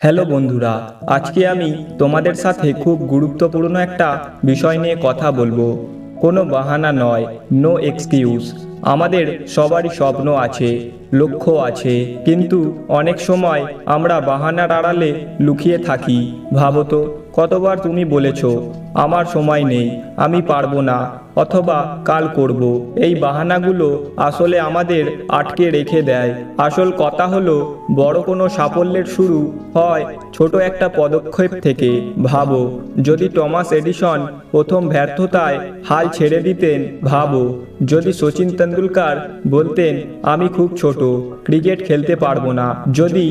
Hello বন্ধুরা, আজকে আমি তোমাদের সাথে খুব গুরুত্বপূর্ণ একটা বিষয় নিয়ে কথা বলবো। কোনো বাহানা নয়, নো এক্সকিউজ। আমাদের সবারই স্বপ্ন আছে, লক্ষ্য আছে, কিন্তু অনেক সময় আমরা বাহানার আড়ালে লুকিয়ে থাকি। ভাবো তো, কতবার তুমি বলেছো আমার সময় নেই, আমি পারবো না, অথবা কাল করব। এই বাহানাগুলো আসলে আমাদের আটকে রেখে দেয়। আসল কথা হলো, বড় কোনো সাফল্যের শুরু হয় ছোট একটা পদক্ষেপ থেকে। ভাবো, যদি টমাস এডিসন প্রথম ব্যর্থতায় হাল ছেড়ে দিতেন। ভাবো, যদি সচিন তেন্ডুলকার বলতেন আমি খুব ছোট, ক্রিকেট খেলতে পারবো না। যদি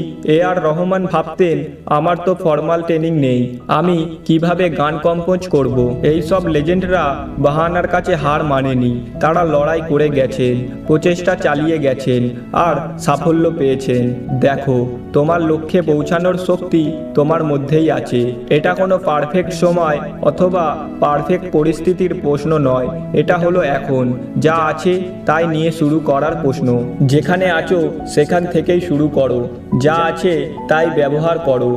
আর রহমান ভাবতেন আমার তো ফর্মাল ট্রেনিং নেই, আমি কিভাবে গান কম্পোজ করব। এই সব লেজেন্ডরা বাহানার কাছে হার মানেনি। তারা লড়াই করে গেছেন, প্রচেষ্টা চালিয়ে গেছেন, আর সাফল্য পেয়েছেন। দেখো, তোমার লক্ষ্যে পৌঁছানোর শক্তি তোমার মধ্যেই আছে। এটা কোনো পারফেক্ট সময় অথবা পারফেক্ট পরিস্থিতির প্রশ্ন নয়, এটা হলো এখন যা আছে তাই নিয়ে শুরু করার প্রশ্ন। যেখানে আছো সেখান থেকেই শুরু করো, যা আছে তাই ব্যবহার করো,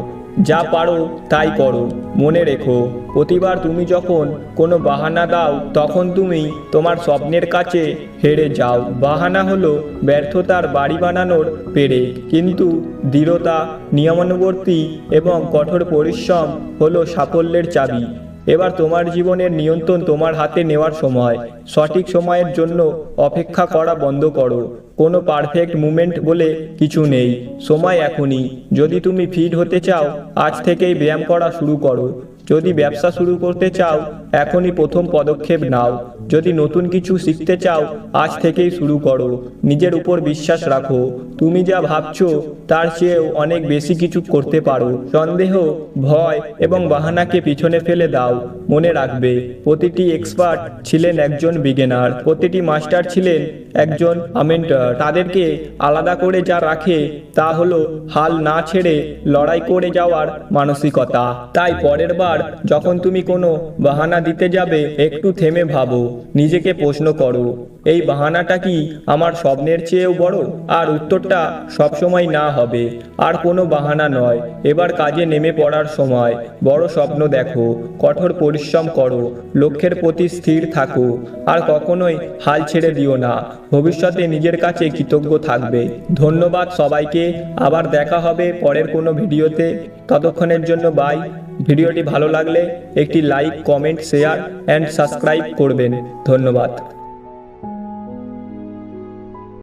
যা পারো তাই করো। মনে রেখো, প্রতিবার তুমি যখন কোনো বাহানা দাও তখন তুমি তোমার স্বপ্নের কাছে হেরে যাও। বাহানা হলো ব্যর্থতার বাড়ি বানানোর পেরেক, কিন্তু দৃঢ়তা, নিয়মানুবর্তী এবং কঠোর পরিশ্রম হলো সাফল্যের চাবি। এবার তোমার জীবনের নিয়ন্ত্রণ তোমার হাতে নেওয়ার সময়। সঠিক সময়ের জন্য অপেক্ষা করা বন্ধ করো। কোনো পারফেক্ট মুমেন্ট বলে কিছু নেই, সময় এখনই। যদি তুমি ফিট হতে চাও, আজ থেকেই ব্যায়াম করা শুরু করো। যদি ব্যবসা শুরু করতে চাও, এখনই প্রথম পদক্ষেপ নাও। যদি নতুন কিছু শিখতে চাও, আজ থেকেই শুরু করো। নিজের উপর বিশ্বাস রাখো, তুমি যা ভাবছো তার চেয়েও অনেক বেশি কিছু করতে পারো। সন্দেহ, ভয় এবং বাহানাকে পিছনে ফেলে দাও। মনে রাখবে, প্রতিটি এক্সপার্ট ছিলেন একজন বিগিনার, প্রতিটি মাস্টার ছিলেন একজন আমেন্টর। তাদেরকে আলাদা করে যা রাখে তা হলো হাল না ছেড়ে লড়াই করে যাওয়ার মানসিকতা। তাই পরের বার যখন তুমি কোনো বাহানা দিতে যাবে, একটু থেমে ভাবো, নিজেকে প্রশ্ন করো, এই বাহানাটা কি আমার স্বপ্নের চেয়েও বড়? আর উত্তরটা সবসময় না হবে। আর কোনো বাহানা নয়, এবার কাজে নেমে পড়ার সময়। বড় স্বপ্ন দেখো, কঠোর পরিশ্রম করো, লক্ষ্যের প্রতি স্থির থাকো, আর কখনোই হাল ছেড়ে দিও না। ভবিষ্যতে নিজের কাছে কৃতজ্ঞ থাকবে। ধন্যবাদ সবাইকে, আবার দেখা হবে পরের কোনো ভিডিওতে। ততক্ষণের জন্য বাই। ভিডিওটি ভালো লাগলে একটি like, comment, share and subscribe করবেন। ধন্যবাদ।